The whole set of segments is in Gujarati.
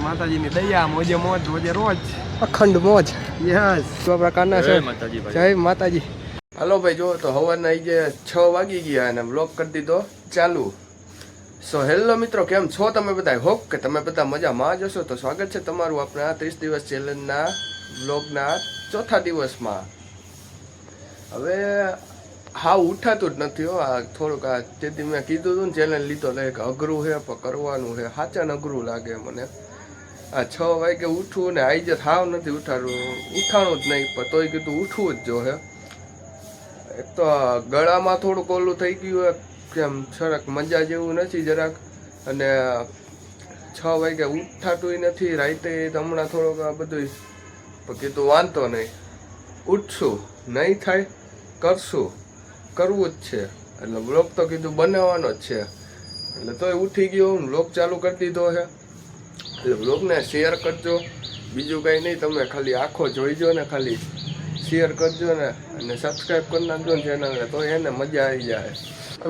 માતાજીની દયા મોજે મોજ રોજે રોજ અખંડ મોજ. યસ આપણા કાના છે. જય માતાજી. હાલો ભાઈ, જો તો હવારના આવી ગયા 6 વાગી ગયા અને બ્લોગ કરી દીધો ચાલુ. સો હેલો મિત્રો, કેમ છો તમે બધા? હોપ કે તમે બધા મજામાં જ હશો. તો સ્વાગત છે તમારું આપણા 30 દિવસ ચેલેન્જના બ્લોગના ચોથા દિવસમાં. હવે હા ઉઠાતું જ નથી હો. આ થોડુંક આ તેથી મેં કીધું હતું ને ચેલેન્જ લીધો એટલે કે અઘરું છે પણ કરવાનું છે. સાચા અઘરું લાગે મને. આ 6 વાગે ઉઠવું ને આઈ જ થાવ નથી ઉઠાણું જ નહીં, પણ તોય કીધું ઉઠવું જ જો હે. એક તો ગળામાં થોડુંક ઓલું થઈ ગયું કેમ સરક મજા જેવું નથી જરાક, અને 6 વાગે ઉઠાતું નથી. રાતે હમણાં થોડુંક આ બધું કીધું વાંધો નહીં, ઉઠશું, નહીં થાય કરશું, કરવું જ છે. એટલે બ્લોગ તો કીધું બનાવવાનો જ છે. એટલે તોય ઉઠી ગયો, બ્લોગ ચાલુ કરી દીધો છે. એટલે બ્લોગને શેર કરજો, બીજું કંઈ નહીં. તમે ખાલી આખો જોઈજો ને, ખાલી શેર કરજો ને, અને સબસ્ક્રાઈબ કરી નાખજો ને ચેનલને, તો એને મજા આવી જાય.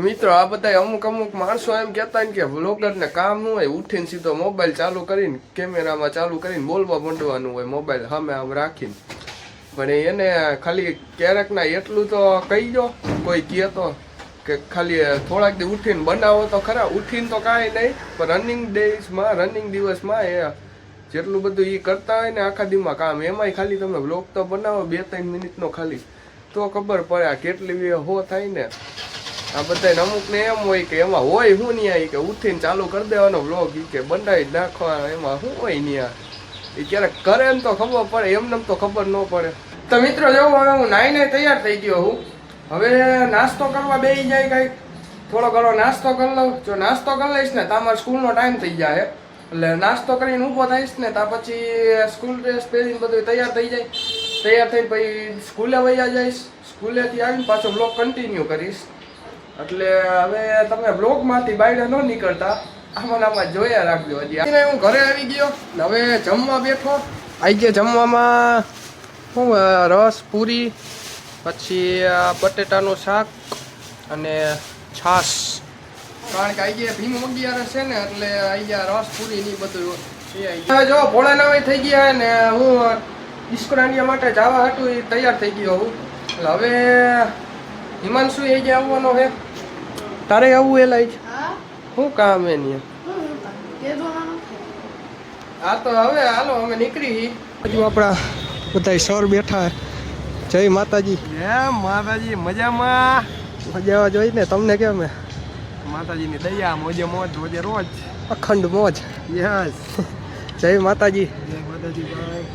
મિત્રો આ બધા અમુક માણસો એમ કહેતા ને કે બ્લોગરને કામ ન હોય, ઉઠીને સીધો મોબાઈલ ચાલુ કરીને કેમેરામાં ચાલુ કરીને બોલવા માંડવાનું હોય, મોબાઈલ સામે આમ રાખીને. પણ એને ખાલી ક્યારેકના એટલું તો કહી દો, કોઈ કહે તો કે ખાલી થોડાક દી ઉઠીને બનાવો તો ખરા. ઉઠીને તો કાંઈ નહીં, પણ રનિંગ દિવસમાં એ જેટલું બધું એ કરતા હોય ને આખા દીમાં કામ, એમાંય ખાલી તમે બ્લોગ તો બનાવો 2-3 મિનિટનો ખાલી, તો ખબર પડે આ કેટલી હો થાય ને. આ બધા અમુકને એમ હોય કે એમાં હોય શું નહીં, કે ઉઠીને ચાલુ કરી દેવાનો બ્લોગ, કે બનાવી નાખવા, એમાં શું હોય નહીં. એ ક્યારેક કરે ને તો ખબર પડે, એમને તો ખબર ન પડે. તો મિત્રો જવું, હવે હું નાઈને તૈયાર થઈ ગયો હું. હવે નાસ્તો કરવા બેસી જાય, કંઈક થોડો ઘણો નાસ્તો કરી લઉં. જો નાસ્તો કરી લઈશ ને તો અમારે સ્કૂલનો ટાઈમ થઈ જાય, એટલે નાસ્તો કરીને ઊભો થઈશ ને તો પછી સ્કૂલ ડ્રેસ પહેરીને બધું તૈયાર થઈ જાય. તૈયાર થઈને પછી સ્કૂલે વયા જઈશ. સ્કૂલેથી આવીને પાછો બ્લોગ કન્ટિન્યુ કરીશ. એટલે હવે તમે બ્લોગમાંથી બહાર ન નીકળતા, આમાં જોયા રાખજો. હજી હું ઘરે આવી ગયો, હવે જમવા બેઠો. આવી ગયા જમવામાં શું, રસ પૂરી, પછી બટેટાનું શાક અને છાશ. કારણ કે આવી ગયા ભીમ 11 છે ને, એટલે આવી ગયા રસ પૂરી ની બધું. હવે જો ભોળાનાવાય થઈ ગયા ને, હું ઈસ્કોરાંડિયા માટે જવા હતું એ તૈયાર થઈ ગયો હું. એટલે હવે હિમાંશુ એ જે આવવાનો છે. તારે આવવું એ લાઈ શું કામ એ નહીં? હા તો હવે હાલો અમે નીકળી. હજુ આપણા બધા સર બેઠા. જય માતાજી. જય માતાજી. મજામાં? મજા જોઈ ને તમને કેમ? માતાજીની દયા મોજે મોજ રોજે રોજ અખંડ મોજ. યસ જય માતાજી. જય માતાજી ભાઈ.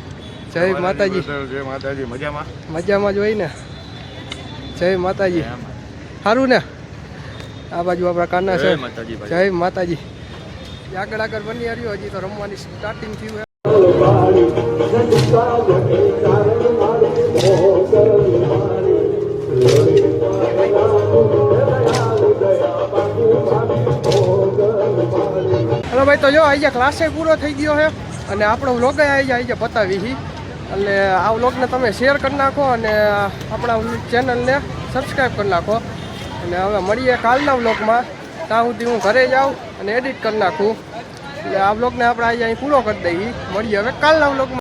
જય માતાજી. જય માતાજી. મજામાં જોઈ ને. જય માતાજી. સારું ને? આ બાજુ આપણા કાના છે. જય માતાજી. આગળ બની રહ્યો, હજી તો રમવાની સ્ટાર્ટિંગ થયું. હલો ભાઈ, તો જો આવી ગયા, ક્લાસે પૂરો થઈ ગયો છે અને આપણો વ્લોગ આવી ગયા બતાવી છે. એટલે આ વ્લોગને તમે શેર કરી નાખો અને આપણા ચેનલને સબસ્ક્રાઈબ કરી નાખો. અને હવે મળીએ કાલના વ્લોગમાં. ત્યાં સુધી હું ઘરે જાઉં અને એડિટ કરી નાખું. એટલે આ વ્લોગને આપણે અહીં પૂરો કરી દઈએ. મળીએ હવે કાલના વ્લોગમાં.